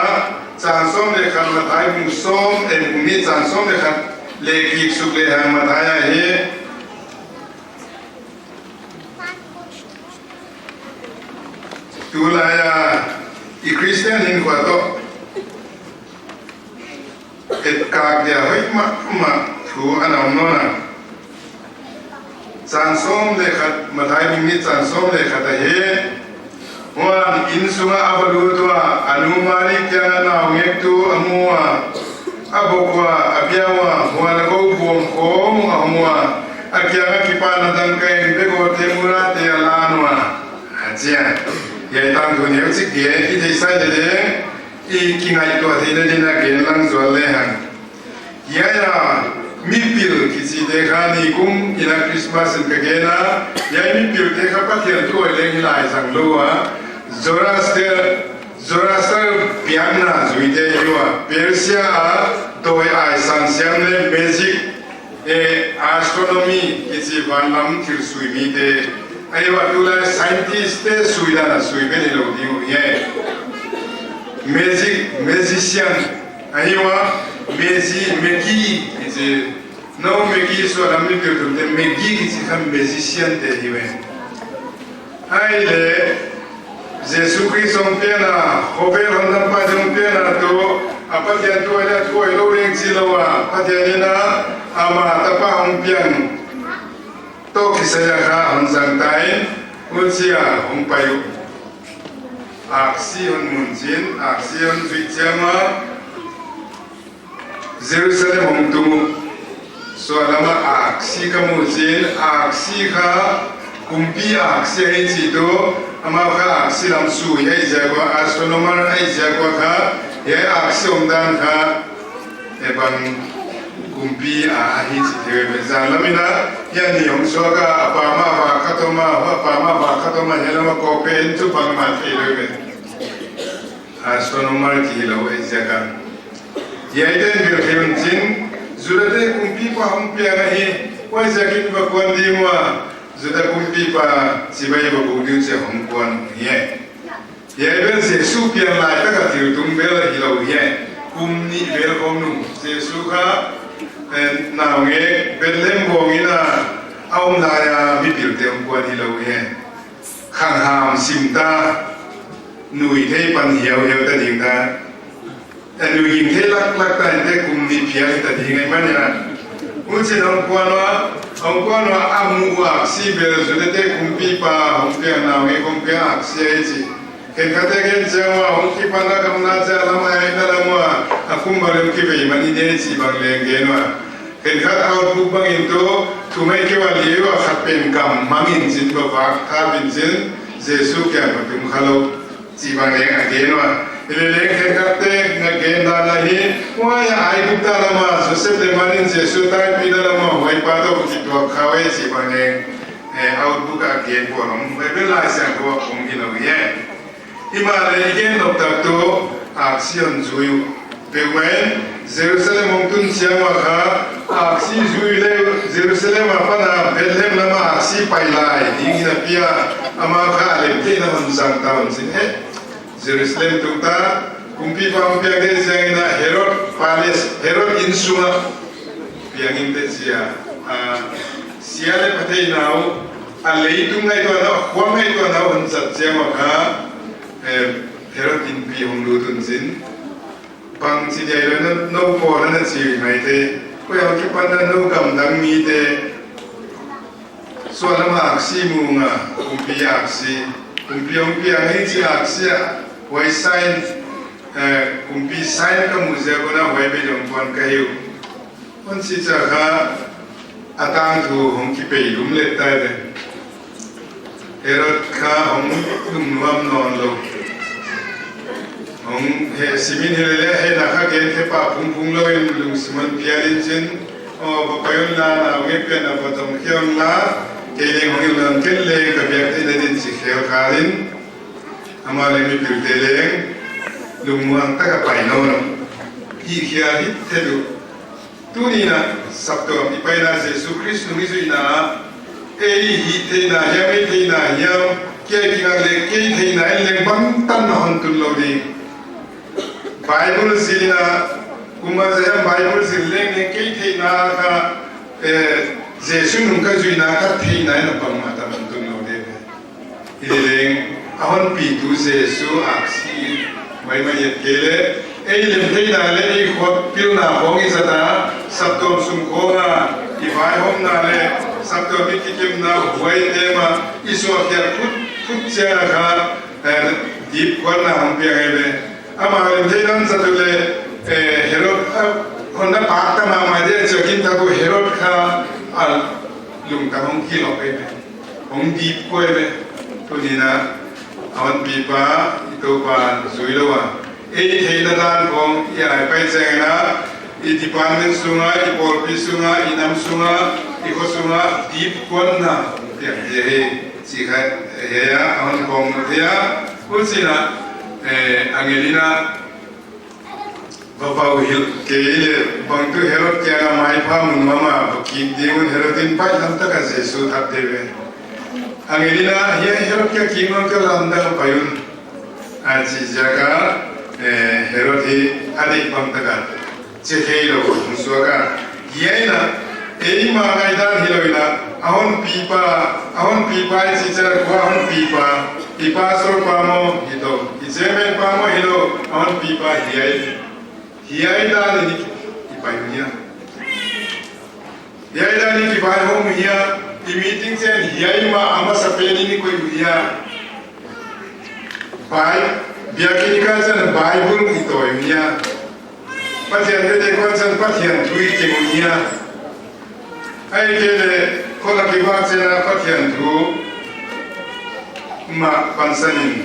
chan som le khan ma thai mu som ni chan som le khan le ki suk le han ma thai he tu la ya i Christian in kwa to et ka dia hoi ma thu anam no na chan som le khat ma thai mi chan som le khat he wan in sunga abalu to anu mari kya na ngek tu amua abokwa abiawa wan ko bom ko mu amua akya ki pa na dang kai be go te mura te alanwa ajia ye tang du ne chi ge i de sai de i ki ngai to the de na ge lang zo le han ya mi pil ki si de khani kum ina Christmas ka ge na ya mi pil te kha pa thian tu le ngi lai sang lo wa Zoroaster pianna zui de yo Persia doi ai san siam le magic astronomy ki si van lam thil sui mi de ai wa tu la scientist te sui da na sui be lo di ye magician ai wa megi is no megi so la mi tu de megi ki si kham magician te hi we ai le Jesu Christ on pena hobe randam pa jong pena to apa dia tu ada tu lo reng silawa patia na ama tapa hong pian to kisaya kha hon sang tai unsia hong payu aksi on munjin aksi on suichama Jerusalem hong tu so alama aksi ka munjin aksi kha kumpi aksi ai chi to ama kha aksi lam su ai jagwa astronomer ai jagwa kha ye aksi omdan kha eban kumpi a hi chi de be zalamina ya ni hong so ka apama ba khatoma helama ko pen tu bang ma thi de be astronomer ki lo ai jaga ye den bir khim jin zurate kumpi pa hom pya na hi wai jakin ba kon di mo Zuda kumpi pa sibay ba bugdiw sa Hong Kong ye. Ye ben se su pian lai ta ka tiu tum bela hilaw ye. Kumni bel komnu se su ka na nge Bethlehem bong ina aum na ya mi bil te Hong Kong hilaw ye. Khang ham sim ta nui thei pan hiaw ta ding ta. Nui yin thei lak ta te kumni pian ta ding ai man ya. Unse Hong Kong wa amu wa si bel zudete kumpi pa hong pia na nge kumpi ak si ai chi ken kate gen jawa hong ki pa na kam na ja lama ai na lamwa akum balem ki be mani de chi bang leng gen wa ken khat out bu bang in to tu mai ke wa li wa khat pen kam mangin jin ba wa tha bin jin Jesu kya ma tum khalo chi bang leng a gen wa ileleng kekate ngagenda lahi waya ai gupta lama Joseph de manin Jesu tai pida lama hoi pado begitu kawai si bane outbook again porong bebela siang ko ongino ye imale igen dokter to action zuyu Pemen Jerusalem mungtun siapa aksi zuile Jerusalem apa na Bethlehem nama aksi pailai ini napia amaka lemte na mansang tahun sini Jerusalem tukta kumpi pampiang de siang Herod Palace Herod insuma piang inte sia siale patei nau alei tungai to na huamai to na unsat siapa Herod inpi honglu tunsin bang si dia itu no pon na si mai te ko yang kipan na no gam dang mi te suara aksi munga kumpi aksi angai si aksi wai sign kumpi sign ka muzia ko na wai be jong pon kayu pon si jaga atang tu hong ki pe lum le tai de Herod ka hong lum nuam non lo simin hele he nakha gen he pa pung lo in lung siman pialin jin o payon la na nge pe na patom kyon la ke le ngong lan ken le ka byak te de din si khel khalin amale mi pil te le lung muang ta ka pai no no hi khia hi te du tu ni na sap to mi pai na Jesu Christ nu mi su ina e hi te na ya me te na ya ke ki na le ke te na le bang tan hon tun lo di Bible zilina kumazaya Bible zileng ne kei thei na ka Jesu nungka zuina ka thei na na pamata mantun no de ileng ahon pi tu Jesu aksi mai mai kele ei lem thei na le ei khot pil na hongi sata sabtom sum khona I vai hom na le sabtom itikim na huai tema iso kya put cha ka deep kwan na hom pia ngai ama ledan satule Herod honda parta ma maje chakin ta ko Herod kha al lung ta hong ki lo pe hong deep ko be to dina awan pipa itu pa suilawa theina dan hong ya pai chengna I department sunga I porpi sunga I nam sunga I ko sunga deep kon na ya je si kha ya awan hong ya usina Angelina Bapak Wil kele bangtu Herod kaya mai pamun mama baki demun Herodin pai lamta ka Yesus tak debe Angelina ya Herod kaya kimon ka landa payun aji jaga Herod hi adik bangta ka cekelo musuaka yaina ei ma ngaidan hiloina ahon pipa cicar ko ahon pipa sor pamo hito ijemen pamo hilo ahon pipa hiai dan ini ipayunya hiai dan ini kipai hom hiya di meeting sen hiai ma ama sapeni ni koi hiya bai biakini kan Bible ito hiya patian de konsen patian tui kemunya ai kele kola kibat sena patian tu ma pansanin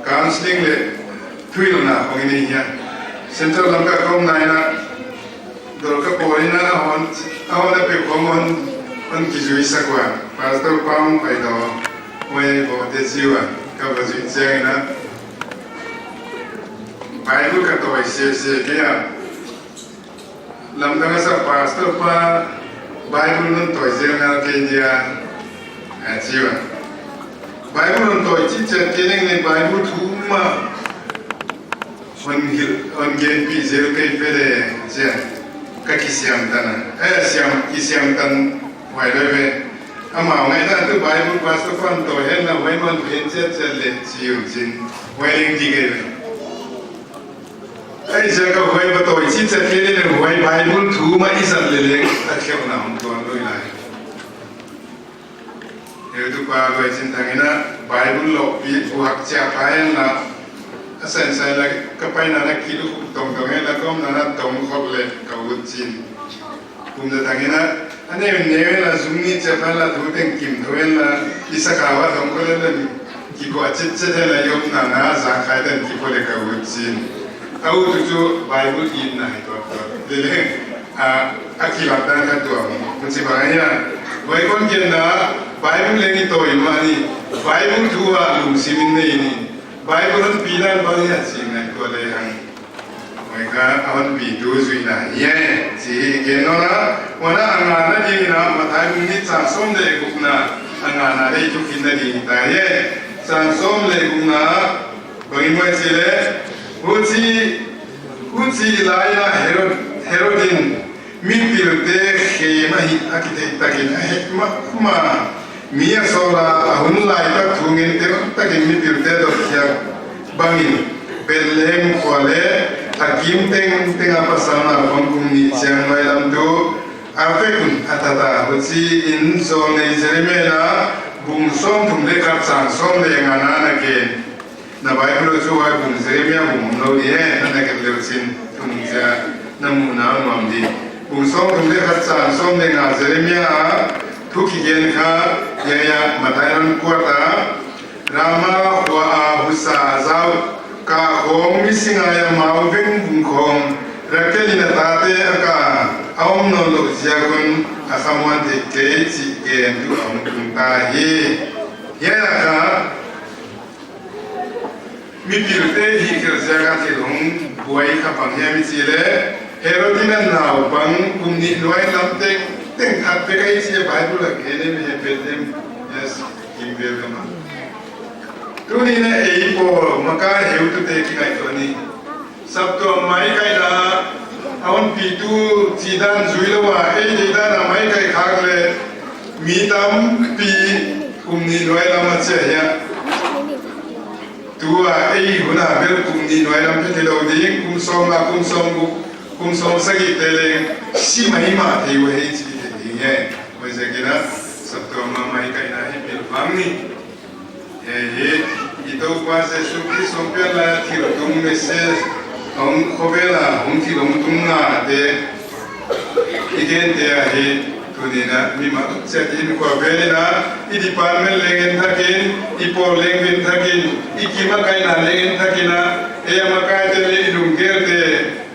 counseling le tuil na hongini hiya central lamka kom na ina dorka porina hon awala pe komon on kizui sakwa pastor pam paido we bo de jiwa ka bazui jena Bible ka to se kaya lamdanga sa pastor pa Bible nun to jena ke dia jiwa Bible nun to chicha keneng le Bible thuma on gen pi zel kai pede sia ka kisiam tan kisiam tan wai leve ama ngai na tu Bible pastor fan to hen na wai man phen che le chiu chin wai ling ji ge ai jaga wai ba to chicha keneng le wai Bible thuma isan le le ta kheu na hom to loi lai itu pa loi chin tangina Bible lo pi buak cha paen na asan sai la kapai na kilu tong tong la kom na tong khop le ka utchin kum da tangina ane ne la zumni cha la thu teng kim thoen la isa ka wa tong ko le ki ko chit chit la yop na na za khai dan ki ko le ka wutsin au tu tu bible in na to to le akila dan ka to mun si ba ya wai kon gen na bible le ni to in ma ni bible tu a lu simin nei ni bible pinan ba ya sin na to le hang wai ka awan bi du zui na ye si ge no na wana anga na ni na ma thai mun ni cha som de ku na anga na le chu kin na ni ta ye san som le ku na ba ni mo si le hu chi la ya herodin min pil te khe ma hi akite takin he ma mia sola hun lai ta thungin te takin min pil te do kya bangin belem khole akim teng apa sana pangkum ni siang mai lam tu afekun atata hoci in zon nei jeremena bung som thum le kap sang som le ngana na ke na bible chu wa bung jeremia bung no ye na ke le sin thum ja namu na mam di bung som thum le kap sang som le nga jeremia thu ki gen kha ya matairan kwata rama wa husa zau ka hong mi singaya mau veng bung khong rakelina tate aka aum no lo jagun asamwan te ke chi ke tu am tung ta hi ya ka mi pirte hi ker jaga ti long buai ka pang ya mi chi le herodina nau bang kum ni loi lam teng khat pe kai chi bible la ke ne me pe dem yes kim be ma tu ni ne ei po maka heu tu te ki kai to ni sab to mai kai da awan pi tu chi dan zui lo wa ei de da na mai kai khak le mi tam pi kum ni loi la ma che ya tu a ei huna ber kum ni loi lam pe lo ding kum som sa gi te le si mai ma te we ei chi te ni ye we se ki na sab to ma mai kai na hi bil bang ni itu kuasa suki sompel la tirung meses om khovela om tirung tunga de igen de ahi tunina mima setin ko velina I department lengen thakin ipo lengen thakin ikima kaina lengen thakina e makai de idung gerte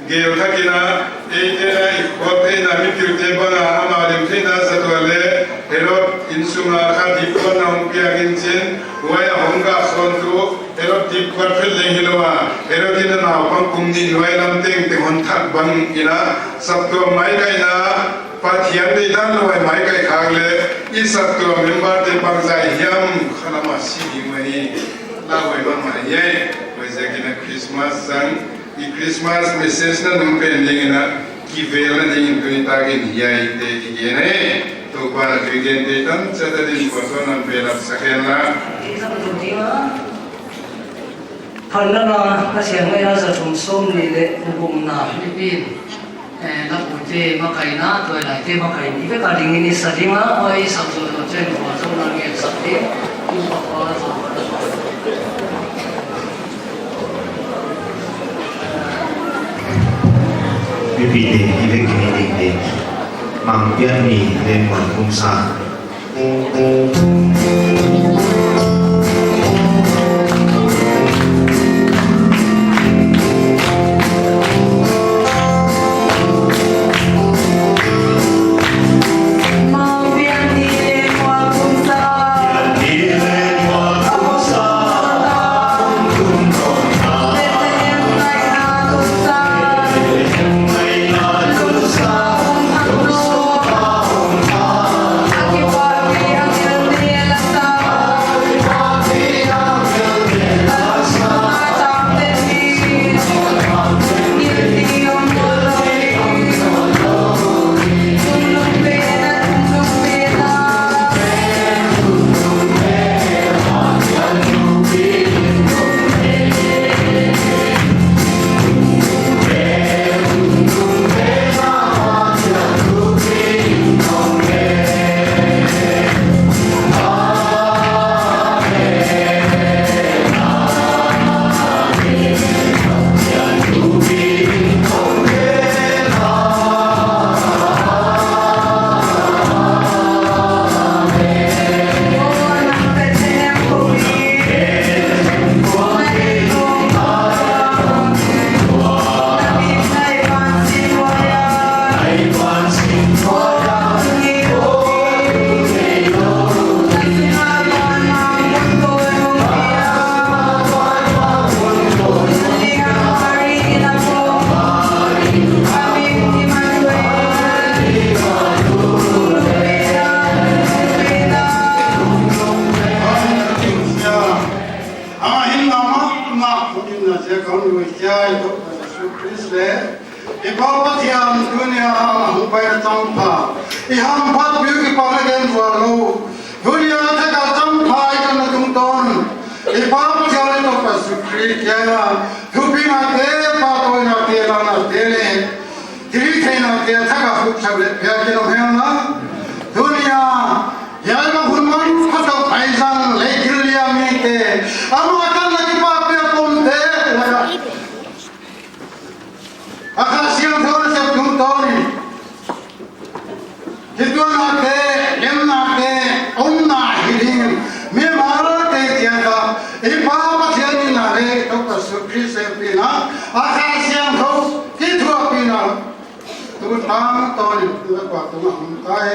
geo thakina e tera ikhote na mitirte bana amalem thina satwale herot insuma khadi pona umpiagin chen waya honga sontu herot dip kwatfel lenghilowa herotina na pang kumni loilam teng te hon thak bang ina sabto mai kaina pathian de dan loi mai kai khagle I sabto member te bangzai hiam khalama sidi mani la wai ma ma ye wai zakina Christmas sang I Christmas message na numpen lengina ki vela ding tu tagin yai te igene to para tuigen de tan chata din kosonan bela sakela Phala na siang mai na sa som ni le bum na Philippine na pute makai na toy lai te makai ni pe ka ding ni sa dinga oi sab so chen ko so na nge sa te ku pa pa so Bibi de ibe kini de mang pian ni le mon kum sa Aki ไปจังพาอีห้ามพัดวิวกี่ปานเกินวัวโลทุเรียนถ้าการจังพาอีกันตุงตอนอีป้าเจ้าเลยต้องไปสุครีแกนะทุกปีนักเตะป้าตัวนักเตะเรานักเตะเลยที่นี่ใครนักเตะถ้าการฟุตซอลเลยเพียงแค่เราเพียงนะทุเรียนยามาคุณมันพัดเอาไปจังเลยกิริยามีเตะอามากันนักป้าเปียกคนเตะนะอาคาเสียงเท่านั้นจะตุงตอนที่ตัวนักเตะเล่นนักเตะอุ่นนักฮิลิงไม่มาแล้วเตะเสียงก็อีป้าปัจจัยนี่นะเรื่องต้องการสุขีเสพีนะอาคาเสียงเขาที่ทั่วปีนะตัวตามตอนนี้ตัวกว่าตัวมันตาย